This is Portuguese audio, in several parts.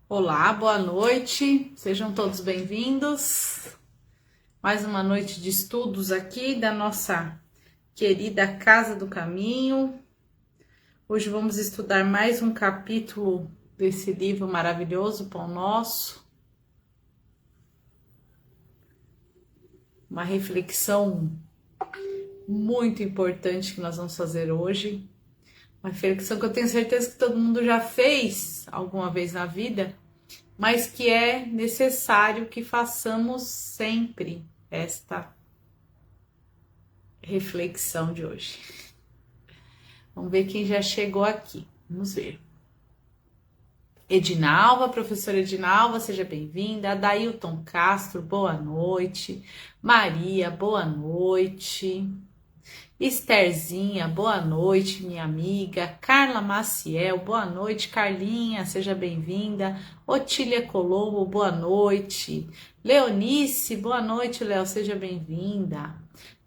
Olá, boa noite, sejam todos bem-vindos. Mais uma noite de estudos aqui da nossa querida Casa do Caminho. Hoje vamos estudar mais um capítulo desse livro maravilhoso, Pão Nosso. Uma reflexão muito importante que nós vamos fazer hoje. Uma reflexão que eu tenho certeza que todo mundo já fez alguma vez na vida, mas que é necessário que façamos sempre esta reflexão de hoje. Vamos ver quem já chegou aqui. Vamos ver. Edinalva, professora Edinalva, seja bem-vinda. Adailton Castro, boa noite. Maria, boa noite. Estherzinha, boa noite, minha amiga. Carla Maciel, boa noite. Carlinha, seja bem-vinda. Otília Colombo, boa noite. Leonice, boa noite, Léo, seja bem-vinda.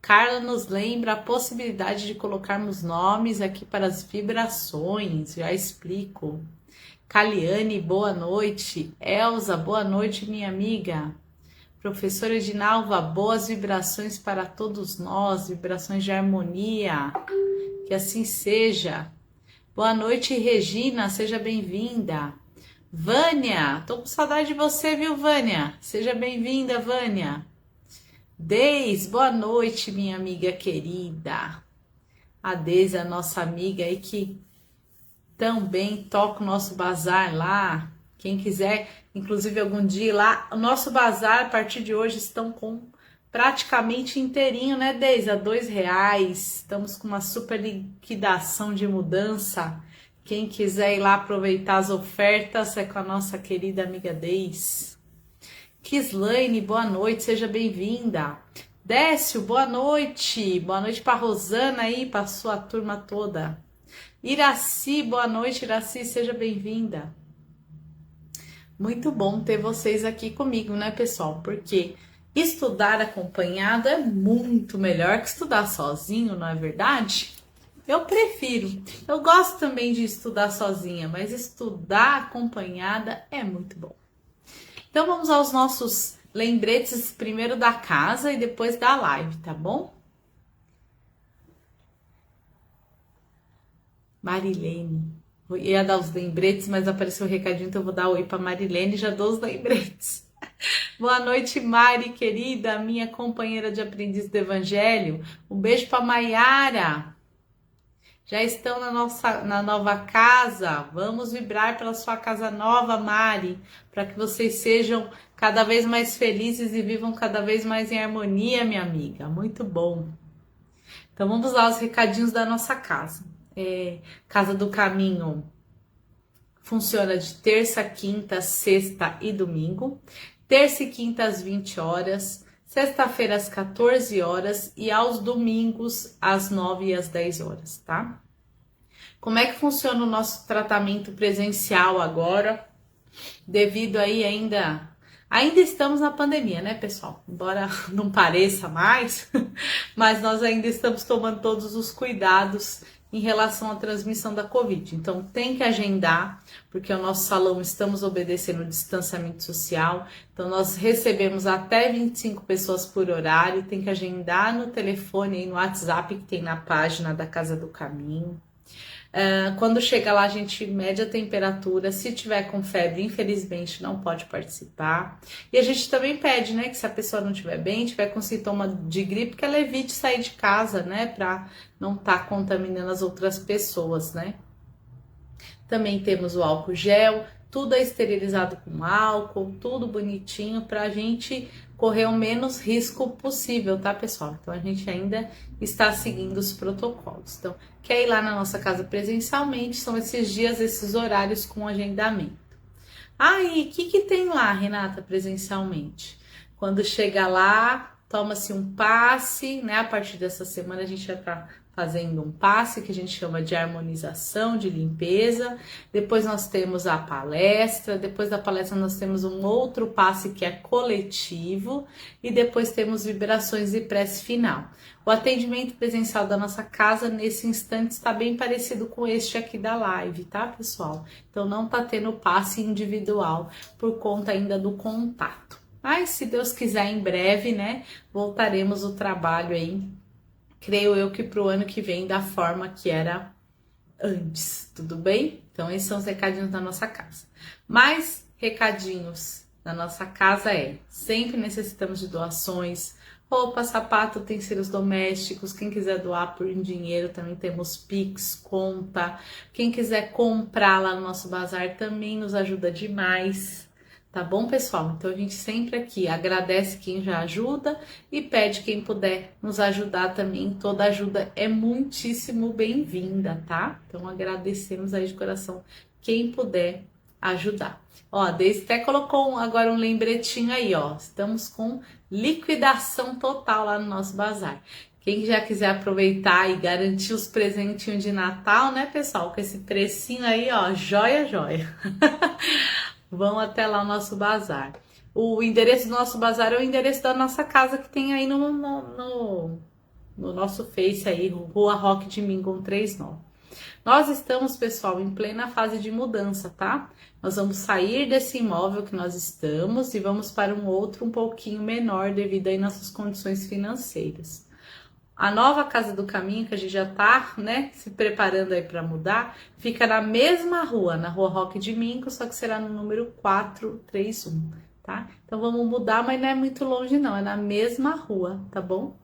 Carla nos lembra a possibilidade de colocarmos nomes aqui para as vibrações, já explico. Caliane, boa noite. Elza, boa noite, minha amiga. Professora Edinalva, boas vibrações para todos nós, vibrações de harmonia, que assim seja. Boa noite, Regina, seja bem-vinda. Vânia, tô com saudade de você, viu, Vânia? Seja bem-vinda, Vânia. Deise, boa noite, minha amiga querida. A Deise, a nossa amiga aí que também toca o nosso bazar lá. Quem quiser, inclusive algum dia lá, o nosso bazar a partir de hoje estão com praticamente inteirinho, né, Deise? A R$2. Estamos com uma super liquidação de mudança. Quem quiser ir lá aproveitar as ofertas é com a nossa querida amiga Deise. Kislaine, boa noite, seja bem-vinda. Décio, boa noite. Boa noite para Rosana aí, para sua turma toda. Iraci, boa noite, Iraci, seja bem-vinda. Muito bom ter vocês aqui comigo, né, pessoal? Porque estudar acompanhado é muito melhor que estudar sozinho, não é verdade? Eu prefiro. Eu gosto também de estudar sozinha, mas estudar acompanhada é muito bom. Então vamos aos nossos lembretes, primeiro da casa e depois da live, tá bom? Marilene. Eu ia dar os lembretes, mas apareceu o recadinho, então eu vou dar oi para Marilene e já dou os lembretes. Boa noite, Mari, querida, minha companheira de aprendiz do Evangelho. Um beijo para Maiara. Já estão na nova casa. Vamos vibrar pela sua casa nova, Mari, para que vocês sejam cada vez mais felizes e vivam cada vez mais em harmonia, minha amiga. Muito bom. Então vamos lá os recadinhos da nossa casa. Casa do Caminho funciona de terça, quinta, sexta e domingo. Terça e quinta às 20 horas, sexta-feira às 14 horas e aos domingos às 9 e às 10 horas, tá? Como é que funciona o nosso tratamento presencial agora? Devido aí ainda estamos na pandemia, né, pessoal? Embora não pareça mais, mas nós ainda estamos tomando todos os cuidados em relação à transmissão da Covid. Então tem que agendar, porque o nosso salão estamos obedecendo o distanciamento social. Então nós recebemos até 25 pessoas por horário, tem que agendar no telefone e no WhatsApp que tem na página da Casa do Caminho. Quando chega lá, a gente mede a temperatura. Se tiver com febre, infelizmente não pode participar. E a gente também pede, né, que se a pessoa não estiver bem, tiver com sintoma de gripe, que ela evite sair de casa, né, para não estar contaminando as outras pessoas, né. Também temos o álcool gel, tudo é esterilizado com álcool, tudo bonitinho para a gente correr o menos risco possível, tá, pessoal? Então a gente ainda está seguindo os protocolos. Então, quer ir lá na nossa casa presencialmente, são esses dias, esses horários com agendamento. E o que tem lá, Renata, presencialmente? Quando chega lá, toma-se um passe, né? A partir dessa semana a gente vai fazendo um passe que a gente chama de harmonização, de limpeza. Depois nós temos a palestra, depois da palestra nós temos um outro passe que é coletivo e depois temos vibrações e prece final. O atendimento presencial da nossa casa nesse instante está bem parecido com este aqui da live, tá, pessoal? Então não tá tendo passe individual por conta ainda do contato. Mas se Deus quiser, em breve, né, voltaremos o trabalho aí, creio eu que para o ano que vem, da forma que era antes, tudo bem? Então esses são os recadinhos da nossa casa. Mais recadinhos da nossa casa sempre necessitamos de doações, roupa, sapato, utensílios domésticos. Quem quiser doar por dinheiro, também temos Pix, conta. Quem quiser comprar lá no nosso bazar também nos ajuda demais. Tá bom, pessoal? Então a gente sempre aqui agradece quem já ajuda e pede quem puder nos ajudar também. Toda ajuda é muitíssimo bem-vinda, tá? Então agradecemos aí de coração quem puder ajudar. Ó, a Deise até colocou agora um lembretinho aí, ó. Estamos com liquidação total lá no nosso bazar. Quem já quiser aproveitar e garantir os presentinhos de Natal, né, pessoal? Com esse precinho aí, ó, joia, joia. Vão até lá o nosso bazar. O endereço do nosso bazar é o endereço da nossa casa que tem aí no nosso Face aí, Rua Roque de Mingon 39. Nós estamos, pessoal, em plena fase de mudança, tá? Nós vamos sair desse imóvel que nós estamos e vamos para um outro um pouquinho menor devido aí nossas condições financeiras. A nova Casa do Caminho, que a gente já tá, né, se preparando aí para mudar, fica na mesma rua, na Rua Roque de Mingo, só que será no número 431, tá? Então vamos mudar, mas não é muito longe não, é na mesma rua, tá bom?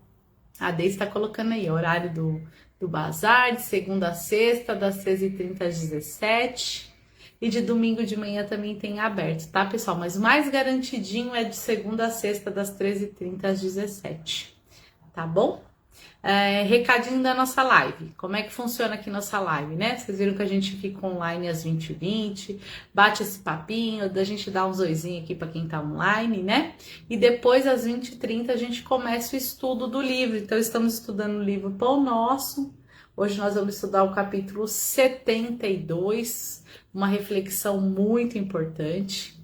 A Deise está colocando aí o horário do bazar, de segunda a sexta, das 13h30 às 17h. E de domingo de manhã também tem aberto, tá, pessoal? Mas o mais garantidinho é de segunda a sexta, das 13h30 às 17h, tá bom? Recadinho da nossa live. Como é que funciona aqui nossa live, né? Vocês viram que a gente fica online às 20h20, bate esse papinho, da gente dá uns oizinhos aqui para quem tá online, né? E depois às 20h30 a gente começa o estudo do livro. Então estamos estudando o livro Pão Nosso. Hoje nós vamos estudar o capítulo 72, uma reflexão muito importante.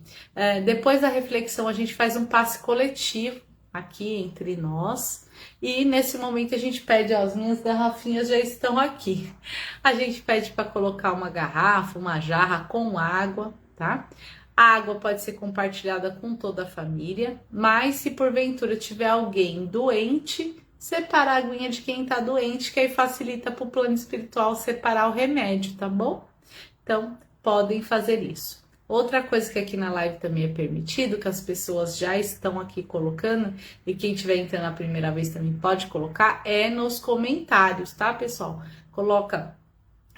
Depois da reflexão a gente faz um passe coletivo aqui entre nós. E nesse momento a gente pede, ó, as minhas garrafinhas já estão aqui. A gente pede para colocar uma garrafa, uma jarra com água, tá? A água pode ser compartilhada com toda a família, mas se porventura tiver alguém doente, separa a aguinha de quem tá doente, que aí facilita para o plano espiritual separar o remédio, tá bom? Então, podem fazer isso. Outra coisa que aqui na live também é permitido, que as pessoas já estão aqui colocando, e quem estiver entrando a primeira vez também pode colocar, é nos comentários, tá, pessoal? Coloca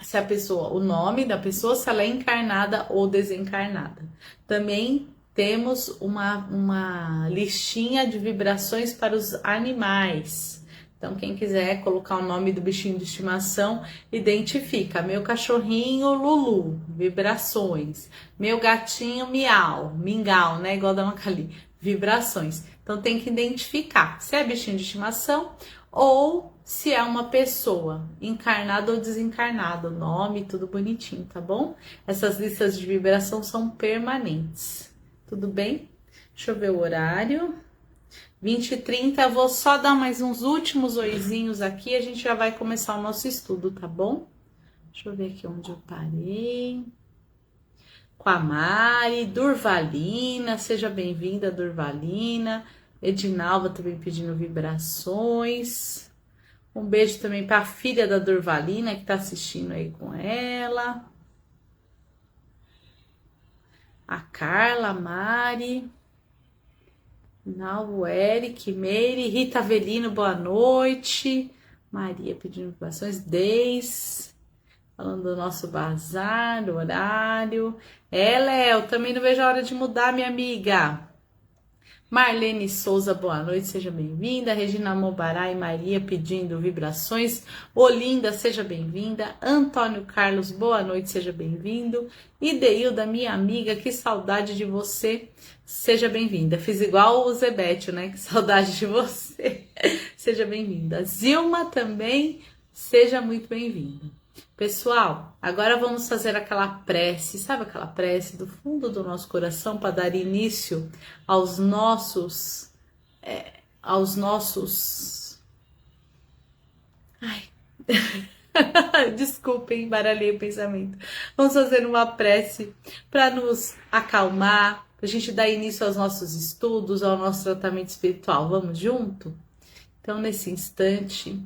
se a pessoa, o nome da pessoa, se ela é encarnada ou desencarnada. Também temos uma listinha de vibrações para os animais. Então, quem quiser colocar o nome do bichinho de estimação, identifica. Meu cachorrinho Lulu, vibrações. Meu gatinho Miau, Mingau, né? Igual da Macali, vibrações. Então, tem que identificar se é bichinho de estimação ou se é uma pessoa, encarnada ou desencarnada. O nome, tudo bonitinho, tá bom? Essas listas de vibração são permanentes. Tudo bem? Deixa eu ver o horário. 20h30, eu vou só dar mais uns últimos oizinhos aqui, a gente já vai começar o nosso estudo, tá bom? Deixa eu ver aqui onde eu parei. Com a Mari, Durvalina, seja bem-vinda, Durvalina. Edinalva também pedindo vibrações. Um beijo também para a filha da Durvalina, que tá assistindo aí com ela. A Carla, a Mari... Não, Eric, Meire, Rita Avelino, boa noite. Maria pedindo vibrações, Deis, falando do nosso bazar, do horário. Léo, também não vejo a hora de mudar, minha amiga. Marlene Souza, boa noite, seja bem-vinda. Regina Mobará e Maria pedindo vibrações. Olinda, seja bem-vinda. Antônio Carlos, boa noite, seja bem-vindo. E Deilda, minha amiga, que saudade de você. Seja bem-vinda. Fiz igual o Zebetio, né? Que saudade de você. Seja bem-vinda. Zilma também. Seja muito bem-vindo. Pessoal, agora vamos fazer aquela prece, sabe aquela prece do fundo do nosso coração para dar início aos nossos, aos nossos, ai, desculpem, baralhei o pensamento. Vamos fazer uma prece para nos acalmar, para a gente dar início aos nossos estudos, ao nosso tratamento espiritual. Vamos junto? Então, nesse instante,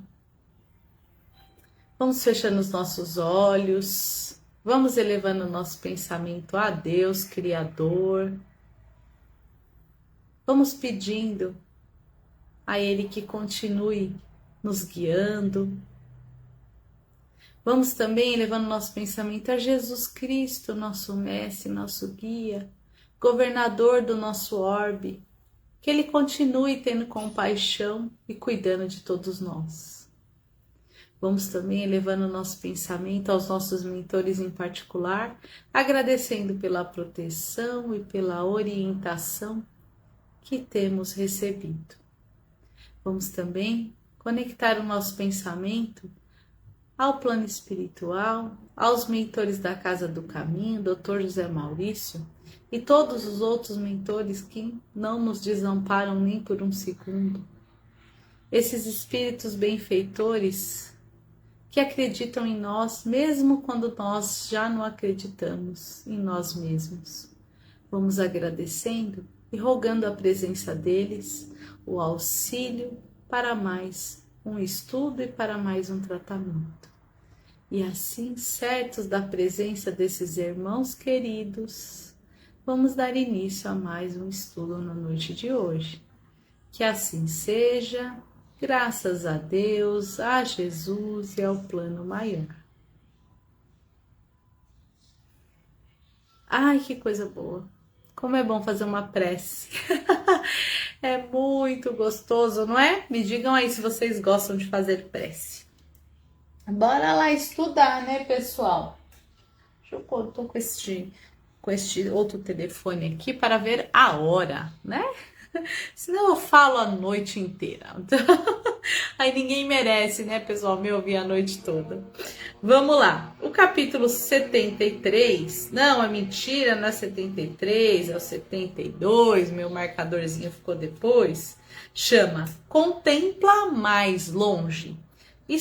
vamos fechando os nossos olhos, vamos elevando o nosso pensamento a Deus, Criador. Vamos pedindo a Ele que continue nos guiando. Vamos também elevando nosso pensamento a Jesus Cristo, nosso mestre, nosso guia, governador do nosso orbe, que Ele continue tendo compaixão e cuidando de todos nós. Vamos também elevando nosso pensamento aos nossos mentores em particular, agradecendo pela proteção e pela orientação que temos recebido. Vamos também conectar o nosso pensamento ao plano espiritual, aos mentores da Casa do Caminho, Dr. José Maurício, e todos os outros mentores que não nos desamparam nem por um segundo. Esses espíritos benfeitores que acreditam em nós, mesmo quando nós já não acreditamos em nós mesmos. Vamos agradecendo e rogando a presença deles, o auxílio para mais um estudo e para mais um tratamento. E assim, certos da presença desses irmãos queridos, vamos dar início a mais um estudo na noite de hoje. Que assim seja. Graças a Deus, a Jesus e ao plano maior. Ai, que coisa boa! Como é bom fazer uma prece. É muito gostoso, não é? Me digam aí se vocês gostam de fazer prece. Bora lá estudar, né, pessoal? Deixa eu pôr, tô com este outro telefone aqui para ver a hora, né? Senão eu falo a noite inteira. Aí ninguém merece, né, pessoal, me ouvir a noite toda. Vamos lá. O capítulo 73, não, é mentira, não é 73, é o 72, meu marcadorzinho ficou depois. Chama Contempla Mais Longe. E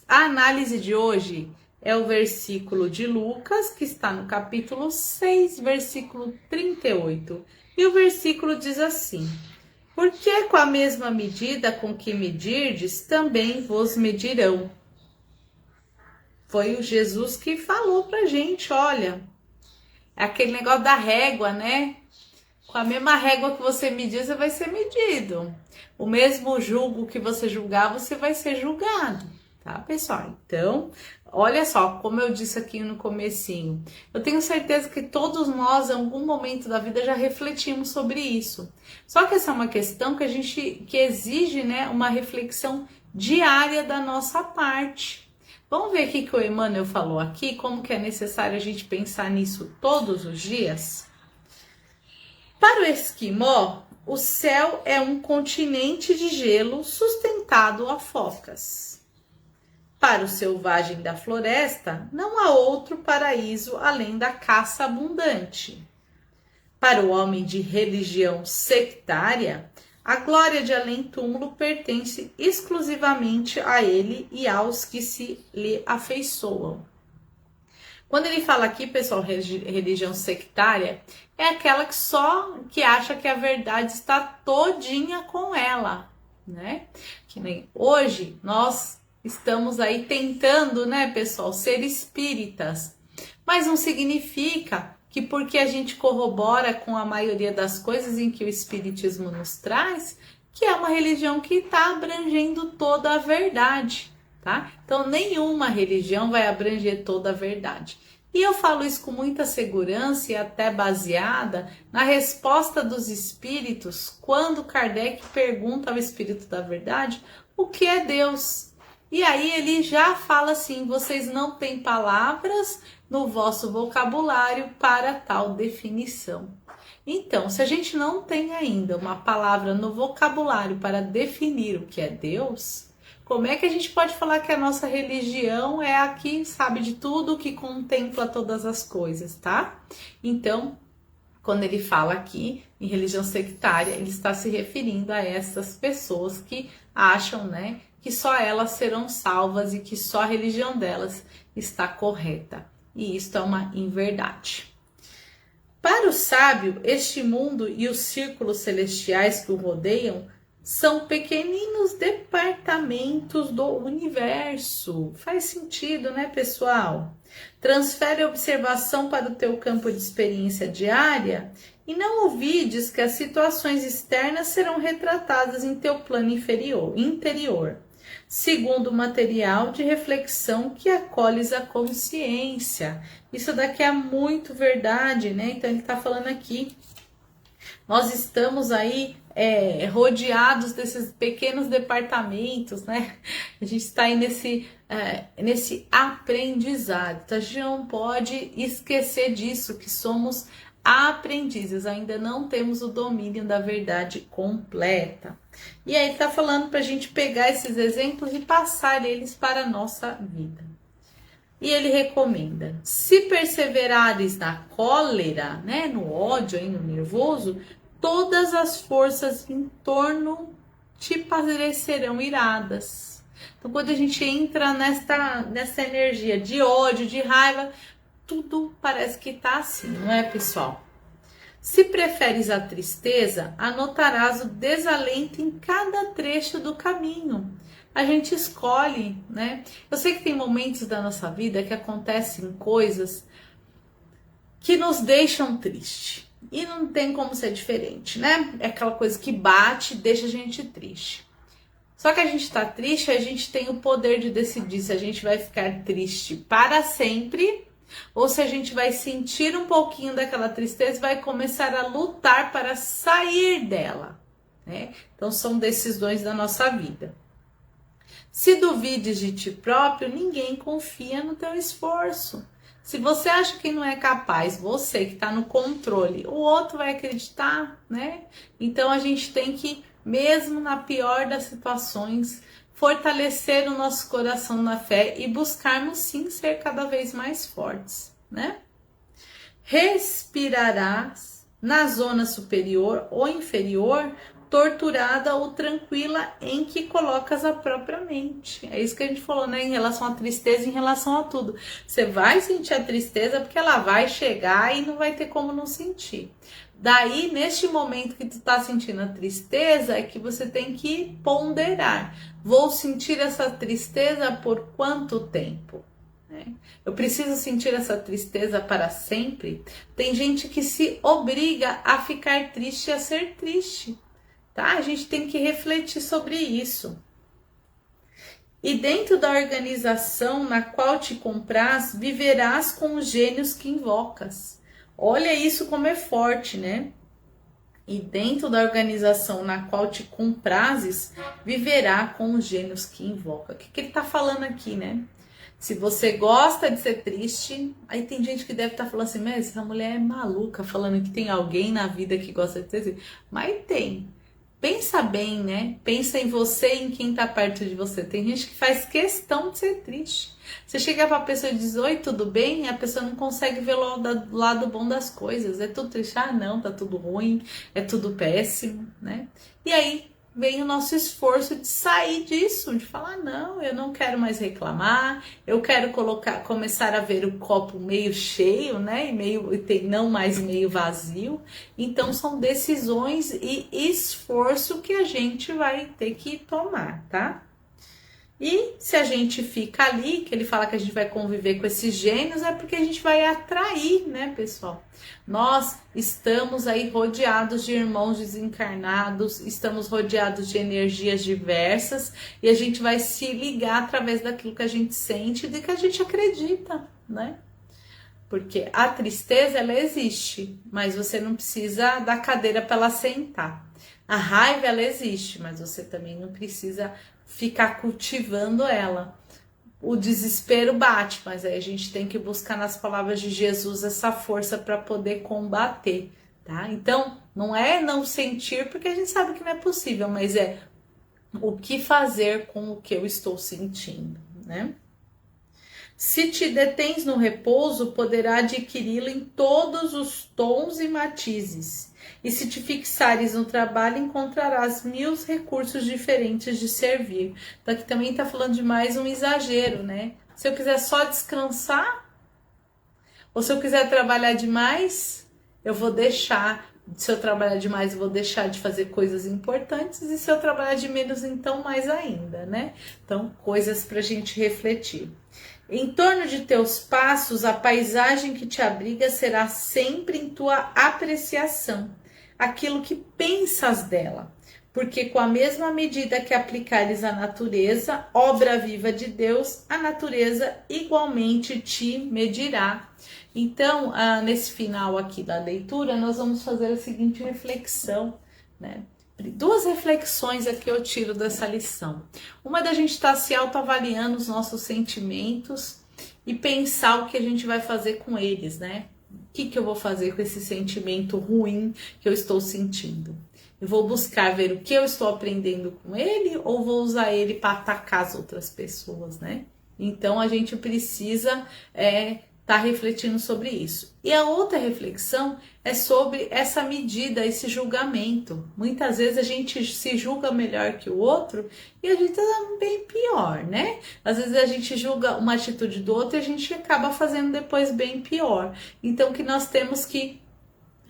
a análise de hoje é o versículo de Lucas, que está no capítulo 6, versículo 38. E o versículo diz assim: porque com a mesma medida com que medirdes, também vos medirão. Foi o Jesus que falou pra gente, olha, é aquele negócio da régua, né? Com a mesma régua que você medir, você vai ser medido. O mesmo julgo que você julgar, você vai ser julgado, tá, pessoal? Então, olha só, como eu disse aqui no comecinho, eu tenho certeza que todos nós, em algum momento da vida, já refletimos sobre isso. Só que essa é uma questão que exige, né, uma reflexão diária da nossa parte. Vamos ver o que o Emmanuel falou aqui, como que é necessário a gente pensar nisso todos os dias? Para o esquimó, o céu é um continente de gelo sustentado a focas. Para o selvagem da floresta, não há outro paraíso além da caça abundante. Para o homem de religião sectária, a glória de além-túmulo pertence exclusivamente a ele e aos que se lhe afeiçoam. Quando ele fala aqui, pessoal, religião sectária, é aquela que acha que a verdade está todinha com ela, né? Que nem hoje nós estamos aí tentando, né, pessoal, ser espíritas, mas não significa que porque a gente corrobora com a maioria das coisas em que o espiritismo nos traz, que é uma religião que está abrangendo toda a verdade, tá? Então, nenhuma religião vai abranger toda a verdade. E eu falo isso com muita segurança e até baseada na resposta dos espíritos quando Kardec pergunta ao espírito da verdade o que é Deus. E aí ele já fala assim: vocês não têm palavras no vosso vocabulário para tal definição. Então, se a gente não tem ainda uma palavra no vocabulário para definir o que é Deus, Como é que a gente pode falar que a nossa religião é a que sabe de tudo, que contempla todas as coisas, tá? Então, quando ele fala aqui em religião sectária, ele está se referindo a essas pessoas que acham, né, que só elas serão salvas e que só a religião delas está correta. E isto é uma inverdade. Para o sábio, este mundo e os círculos celestiais que o rodeiam são pequeninos departamentos do universo. Faz sentido, né, pessoal? Transfere a observação para o teu campo de experiência diária e não ouvides que as situações externas serão retratadas em teu plano interior, segundo o material de reflexão que acolhes a consciência. Isso daqui é muito verdade, né? Então ele está falando aqui. Nós estamos aí rodeados desses pequenos departamentos, né? A gente está aí nesse aprendizado. Então, a gente não pode esquecer disso, que somos aprendizes, ainda não temos o domínio da verdade completa. E aí tá falando para a gente pegar esses exemplos e passar eles para a nossa vida. E ele recomenda: se perseverares na cólera, né, no ódio, aí, no nervoso, todas as forças em torno te parecerão iradas. Então, quando a gente entra nessa energia de ódio, de raiva, tudo parece que tá assim, não é, pessoal? Se preferes a tristeza, anotarás o desalento em cada trecho do caminho. A gente escolhe, né? Eu sei que tem momentos da nossa vida que acontecem coisas que nos deixam triste. E não tem como ser diferente, né? É aquela coisa que bate e deixa a gente triste. Só que a gente tá triste, a gente tem o poder de decidir se a gente vai ficar triste para sempre ou se a gente vai sentir um pouquinho daquela tristeza e vai começar a lutar para sair dela, né? Então são decisões da nossa vida. Se duvides de ti próprio, ninguém confia no teu esforço. Se você acha que não é capaz, você que está no controle, o outro vai acreditar, né? Então a gente tem que, mesmo na pior das situações, fortalecer o nosso coração na fé e buscarmos sim ser cada vez mais fortes, né? Respirarás na zona superior ou inferior, torturada ou tranquila, em que colocas a própria mente. É isso que a gente falou, né? Em relação à tristeza, em relação a tudo. Você vai sentir a tristeza porque ela vai chegar e não vai ter como não sentir. Daí, neste momento que tu tá sentindo a tristeza, é que você tem que ponderar. Vou sentir essa tristeza por quanto tempo? Eu preciso sentir essa tristeza para sempre? Tem gente que se obriga a ficar triste e a ser triste, tá? A gente tem que refletir sobre isso. E dentro da organização na qual te compraz, viverás com os gênios que invocas. Olha isso como é forte, né? E dentro da organização na qual te comprazes, viverá com os gênios que invoca. O que ele tá falando aqui, né? Se você gosta de ser triste, aí tem gente que deve estar falando assim, mas essa mulher é maluca, falando que tem alguém na vida que gosta de ser triste. Mas tem. Pensa bem, né? Pensa em você e em quem tá perto de você. Tem gente que faz questão de ser triste. Você chega pra pessoa e diz, oi, tudo bem? E a pessoa não consegue ver o lado bom das coisas. É tudo triste. Ah, não, tá tudo ruim, é tudo péssimo, né? E aí vem o nosso esforço de sair disso, de falar, não, eu não quero mais reclamar, eu quero começar a ver o copo meio cheio, né, e não mais meio vazio. Então são decisões e esforço que a gente vai ter que tomar, tá? E se a gente fica ali, que ele fala que a gente vai conviver com esses gênios, é porque a gente vai atrair, né, pessoal? Nós estamos aí rodeados de irmãos desencarnados, estamos rodeados de energias diversas e a gente vai se ligar através daquilo que a gente sente e do que a gente acredita, né? Porque a tristeza, ela existe, mas você não precisa da cadeira para ela sentar. A raiva, ela existe, mas você também não precisa ficar cultivando ela. O desespero bate, mas aí a gente tem que buscar nas palavras de Jesus essa força para poder combater, tá? Então, não é não sentir, porque a gente sabe que não é possível, mas é o que fazer com o que eu estou sentindo, né? Se te detens no repouso, poderá adquiri-lo em todos os tons e matizes. E se te fixares no trabalho, encontrarás 1000 recursos diferentes de servir. Então aqui também está falando de mais um exagero, né? Se eu quiser só descansar, ou se eu quiser trabalhar demais, eu vou deixar. Se eu trabalhar demais, eu vou deixar de fazer coisas importantes. E se eu trabalhar de menos, então mais ainda, né? Então, coisas para a gente refletir. Em torno de teus passos, a paisagem que te abriga será sempre em tua apreciação, aquilo que pensas dela. Porque com a mesma medida que aplicares à natureza, obra viva de Deus, a natureza igualmente te medirá. Então, nesse final aqui da leitura, nós vamos fazer a seguinte reflexão, né? 2 reflexões aqui eu tiro dessa lição. Uma da gente estar se autoavaliando os nossos sentimentos e pensar o que a gente vai fazer com eles, né? O que eu vou fazer com esse sentimento ruim que eu estou sentindo? Eu vou buscar ver o que eu estou aprendendo com ele ou vou usar ele para atacar as outras pessoas, né? Então a gente precisa tá refletindo sobre isso. E a outra reflexão é sobre essa medida, esse julgamento. Muitas vezes a gente se julga melhor que o outro e a gente tá bem pior, né? Às vezes a gente julga uma atitude do outro e a gente acaba fazendo depois bem pior. Então que nós temos que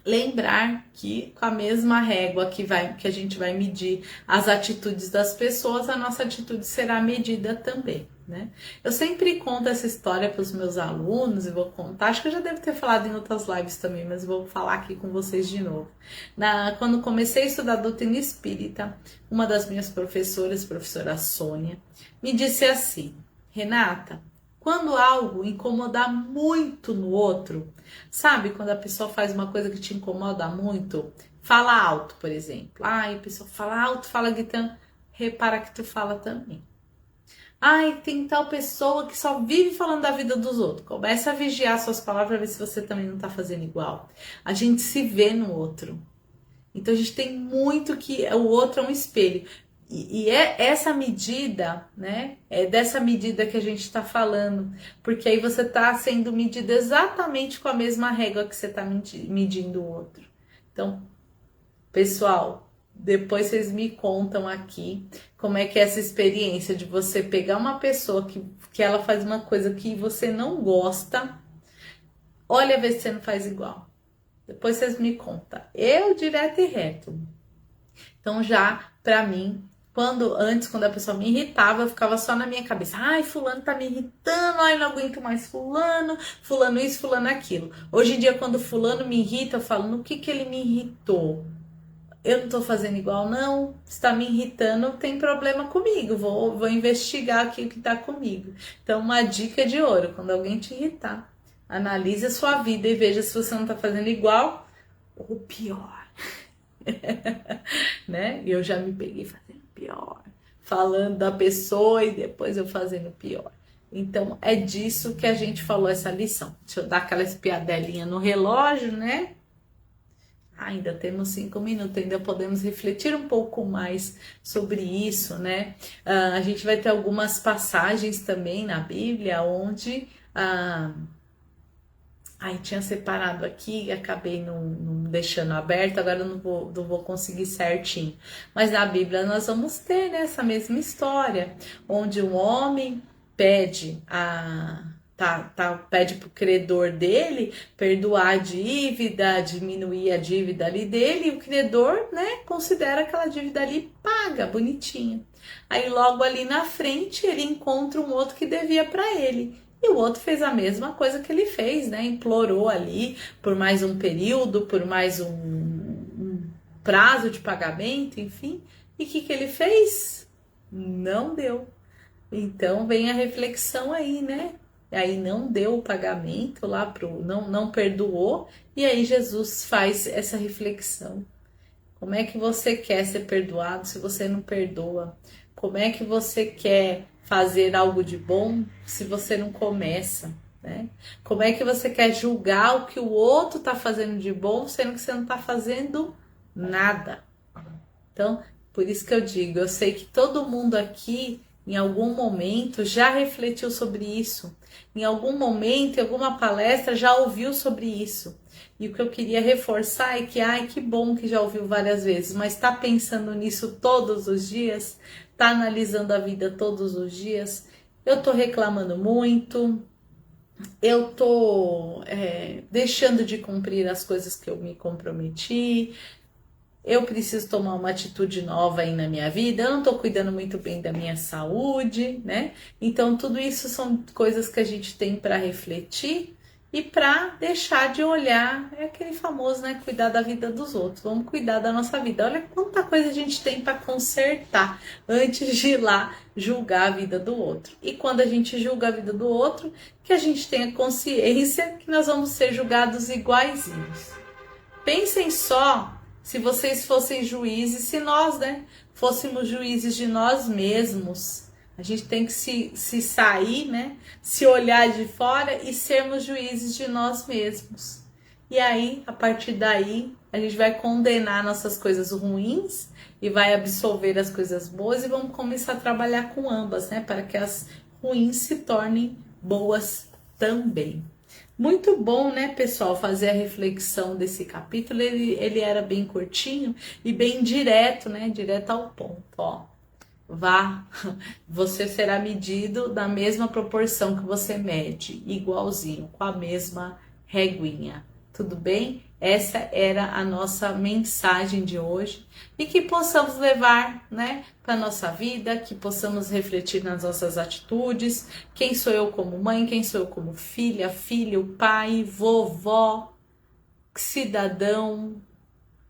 lembrar que com a mesma régua que a gente vai medir as atitudes das pessoas, a nossa atitude será medida também, né? Eu sempre conto essa história para os meus alunos e vou contar, acho que eu já devo ter falado em outras lives também, mas vou falar aqui com vocês de novo. Quando comecei a estudar doutrina espírita, uma das minhas professoras, professora Sônia, me disse assim: Renata, quando algo incomodar muito no outro, sabe quando a pessoa faz uma coisa que te incomoda muito? Fala alto, por exemplo. Ai, a pessoa fala alto, fala gritando, repara que tu fala também. Ai, tem tal pessoa que só vive falando da vida dos outros. Começa a vigiar suas palavras para ver se você também não tá fazendo igual. A gente se vê no outro. Então a gente tem muito que o outro é um espelho. E é essa medida, né? É dessa medida que a gente está falando. Porque aí você está sendo medido exatamente com a mesma régua que você está medindo o outro. Então, pessoal, depois vocês me contam aqui como é que é essa experiência de você pegar uma pessoa que ela faz uma coisa que você não gosta. Olha, ver se você não faz igual. Depois vocês me contam. Eu, direto e reto. Então, já, pra mim, quando a pessoa me irritava, eu ficava só na minha cabeça. Ai, fulano tá me irritando, ai, não aguento mais fulano isso, fulano aquilo. Hoje em dia, quando fulano me irrita, eu falo, no que ele me irritou? Eu não tô fazendo igual, não. Se tá me irritando, tem problema comigo. Vou investigar aqui o que tá comigo. Então, uma dica de ouro, quando alguém te irritar, analise a sua vida e veja se você não tá fazendo igual ou pior. Né? Eu já me peguei fazendo pior, falando da pessoa e depois eu fazendo pior. Então é disso que a gente falou essa lição. Deixa eu dar aquela espiadelinha no relógio, né? Ainda temos 5 minutos, ainda podemos refletir um pouco mais sobre isso, né? A gente vai ter algumas passagens também na Bíblia onde tinha separado aqui e acabei não deixando aberto, agora eu não vou conseguir certinho. Mas na Bíblia nós vamos ter, né, essa mesma história, onde um homem pede pede pro credor dele perdoar a dívida, diminuir a dívida ali dele, e o credor, né, considera aquela dívida ali paga, bonitinha. Aí logo ali na frente ele encontra um outro que devia para ele. E o outro fez a mesma coisa que ele fez, né? Implorou ali por mais um período, por mais um prazo de pagamento, enfim. E o que ele fez? Não deu. Então vem a reflexão aí, né? Aí não deu o pagamento lá não perdoou. E aí Jesus faz essa reflexão. Como é que você quer ser perdoado se você não perdoa? Como é que você quer fazer algo de bom se você não começa, né? Como é que você quer julgar o que o outro tá fazendo de bom, sendo que você não tá fazendo nada? Então, Por isso que eu digo, eu sei que todo mundo aqui, em algum momento, já refletiu sobre isso. Em algum momento, em alguma palestra, já ouviu sobre isso. E o que eu queria reforçar é que, ai, que bom que já ouviu várias vezes, mas está pensando nisso todos os dias? Está analisando a vida todos os dias? Eu estou reclamando muito, eu estou deixando de cumprir as coisas que eu me comprometi, eu preciso tomar uma atitude nova aí na minha vida, eu não estou cuidando muito bem da minha saúde, né? Então, tudo isso são coisas que a gente tem para refletir e para deixar de olhar, é aquele famoso, né? Cuidar da vida dos outros, vamos cuidar da nossa vida. Olha quanta coisa a gente tem para consertar antes de ir lá julgar a vida do outro. E quando a gente julga a vida do outro, que a gente tenha consciência que nós vamos ser julgados iguaizinhos. Pensem só se vocês fossem juízes, se nós, né, fôssemos juízes de nós mesmos. A gente tem que se sair, né, se olhar de fora e sermos juízes de nós mesmos. E aí, a partir daí, a gente vai condenar nossas coisas ruins e vai absolver as coisas boas e vamos começar a trabalhar com ambas, né, para que as ruins se tornem boas também. Muito bom, né, pessoal, fazer a reflexão desse capítulo. Ele era bem curtinho e bem direto, né, direto ao ponto, ó. Vá, você será medido da mesma proporção que você mede, igualzinho, com a mesma reguinha. Tudo bem? Essa era a nossa mensagem de hoje e que possamos levar, né, para nossa vida, que possamos refletir nas nossas atitudes. Quem sou eu como mãe? Quem sou eu como filha, filho, pai, vovó, cidadão?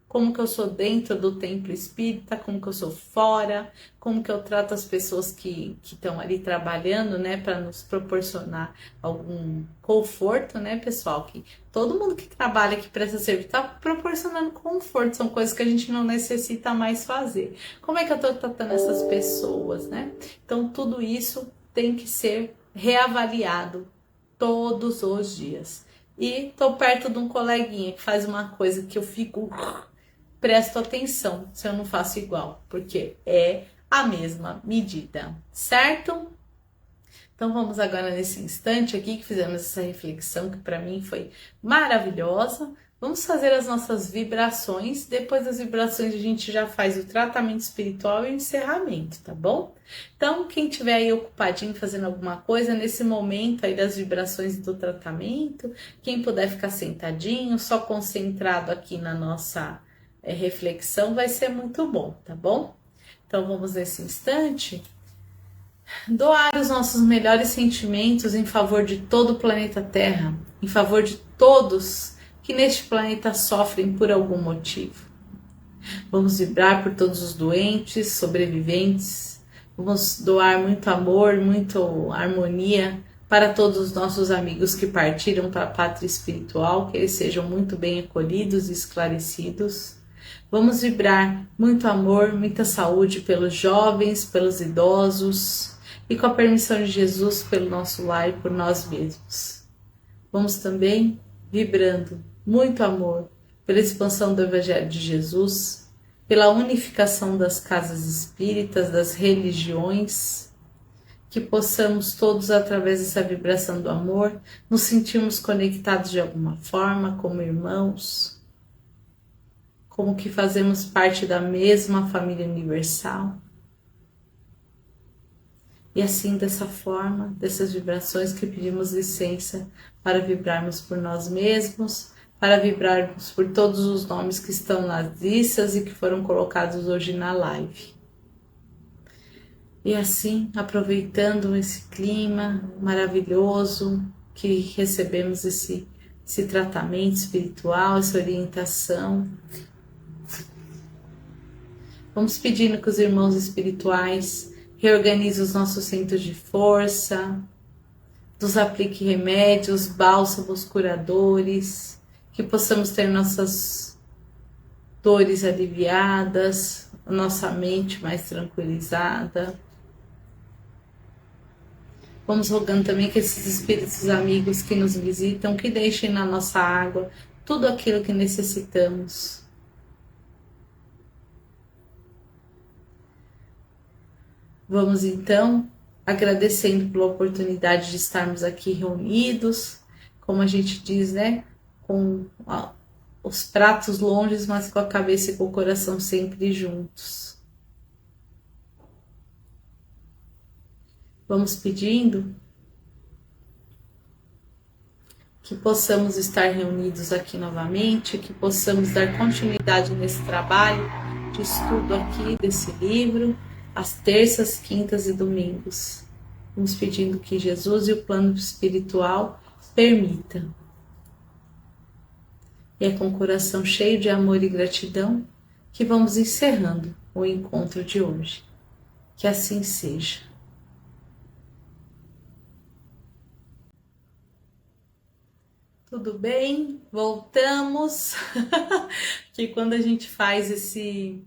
Como que eu sou dentro do templo espírita, como que eu sou fora, como que eu trato as pessoas que estão ali trabalhando, né, para nos proporcionar algum conforto, né, pessoal, que todo mundo que trabalha, que presta serviço, está proporcionando conforto, são coisas que a gente não necessita mais fazer. Como é que eu estou tratando essas pessoas, né? Então, tudo isso tem que ser reavaliado todos os dias. E estou perto de um coleguinha que faz uma coisa que eu fico... Presto atenção se eu não faço igual, porque é a mesma medida, certo? Então vamos agora nesse instante aqui que fizemos essa reflexão que para mim foi maravilhosa. Vamos fazer as nossas vibrações. Depois das vibrações a gente já faz o tratamento espiritual e o encerramento, tá bom? Então quem tiver aí ocupadinho fazendo alguma coisa nesse momento aí das vibrações do tratamento, quem puder ficar sentadinho, só concentrado aqui na nossa reflexão, vai ser muito bom, tá bom? Então vamos nesse instante doar os nossos melhores sentimentos em favor de todo o planeta Terra, em favor de todos que neste planeta sofrem por algum motivo. Vamos vibrar por todos os doentes, sobreviventes, vamos doar muito amor, muita harmonia para todos os nossos amigos que partiram para a pátria espiritual, que eles sejam muito bem acolhidos e esclarecidos. Vamos vibrar muito amor, muita saúde pelos jovens, pelos idosos e com a permissão de Jesus pelo nosso lar e por nós mesmos. Vamos também vibrando muito amor pela expansão do Evangelho de Jesus, pela unificação das casas espíritas, das religiões, que possamos todos, através dessa vibração do amor, nos sentirmos conectados de alguma forma, como irmãos, como que fazemos parte da mesma família universal. E assim, dessa forma, dessas vibrações que pedimos licença para vibrarmos por nós mesmos, para vibrarmos por todos os nomes que estão nas listas e que foram colocados hoje na live. E assim, aproveitando esse clima maravilhoso que recebemos esse tratamento espiritual, essa orientação, vamos pedindo que os irmãos espirituais reorganizem os nossos centros de força, nos aplique remédios, bálsamos curadores, que possamos ter nossas dores aliviadas, nossa mente mais tranquilizada. Vamos rogando também que esses espíritos amigos que nos visitam, que deixem na nossa água tudo aquilo que necessitamos. Vamos então agradecendo pela oportunidade de estarmos aqui reunidos, como a gente diz, né? Com os pratos longes, mas com a cabeça e com o coração sempre juntos. Vamos pedindo que possamos estar reunidos aqui novamente, que possamos dar continuidade nesse trabalho de estudo aqui desse livro, às terças, quintas e domingos. Vamos pedindo que Jesus e o plano espiritual permita. E é com o coração cheio de amor e gratidão que vamos encerrando o encontro de hoje. Que assim seja. Tudo bem? Voltamos. Que quando a gente faz esse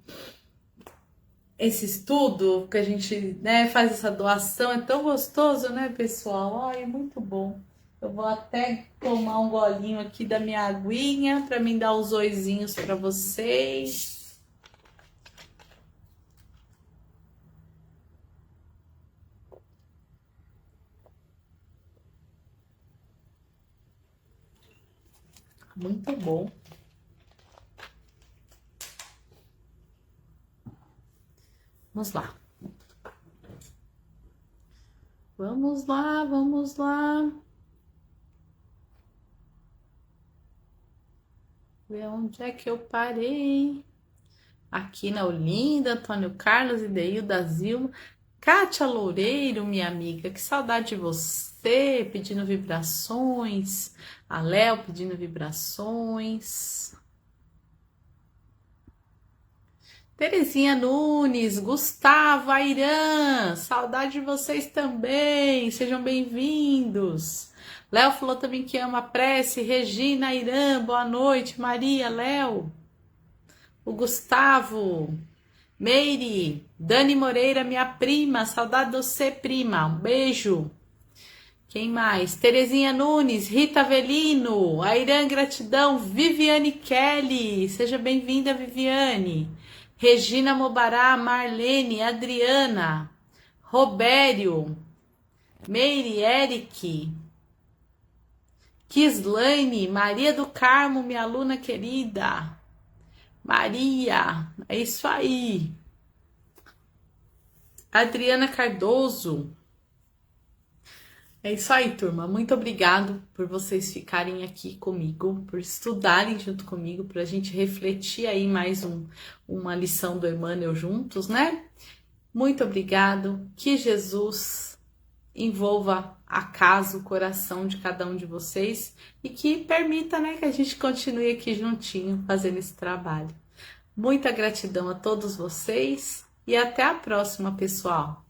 estudo, que a gente, né, faz essa doação, é tão gostoso, né, pessoal? Ai, é muito bom. Eu vou até tomar um golinho aqui da minha aguinha para mim dar os oizinhos para vocês. Muito bom. Vamos lá. Vamos lá, vamos lá. Ver onde é que eu parei. Aqui na Olinda, Antônio Carlos, Ideilda Zilma. Kátia Loureiro, minha amiga, que saudade de você, pedindo vibrações. A Léo pedindo vibrações. Terezinha Nunes, Gustavo, Airã, saudade de vocês também, sejam bem-vindos. Léo falou também que ama a prece, Regina, Airã, boa noite, Maria, Léo. O Gustavo, Meire, Dani Moreira, minha prima, saudade de você, prima, um beijo. Quem mais? Terezinha Nunes, Rita Avelino, Airã, gratidão, Viviane Kelly, seja bem-vinda, Viviane. Regina Mobará, Marlene, Adriana, Robério, Meire, Eric, Kislaine, Maria do Carmo, minha aluna querida. Maria, é isso aí. Adriana Cardoso. É isso aí, turma. Muito obrigado por vocês ficarem aqui comigo, por estudarem junto comigo, para a gente refletir aí mais uma lição do Emmanuel juntos, né? Muito obrigado. Que Jesus envolva a casa, o coração de cada um de vocês e que permita, né, que a gente continue aqui juntinho fazendo esse trabalho. Muita gratidão a todos vocês e até a próxima, pessoal.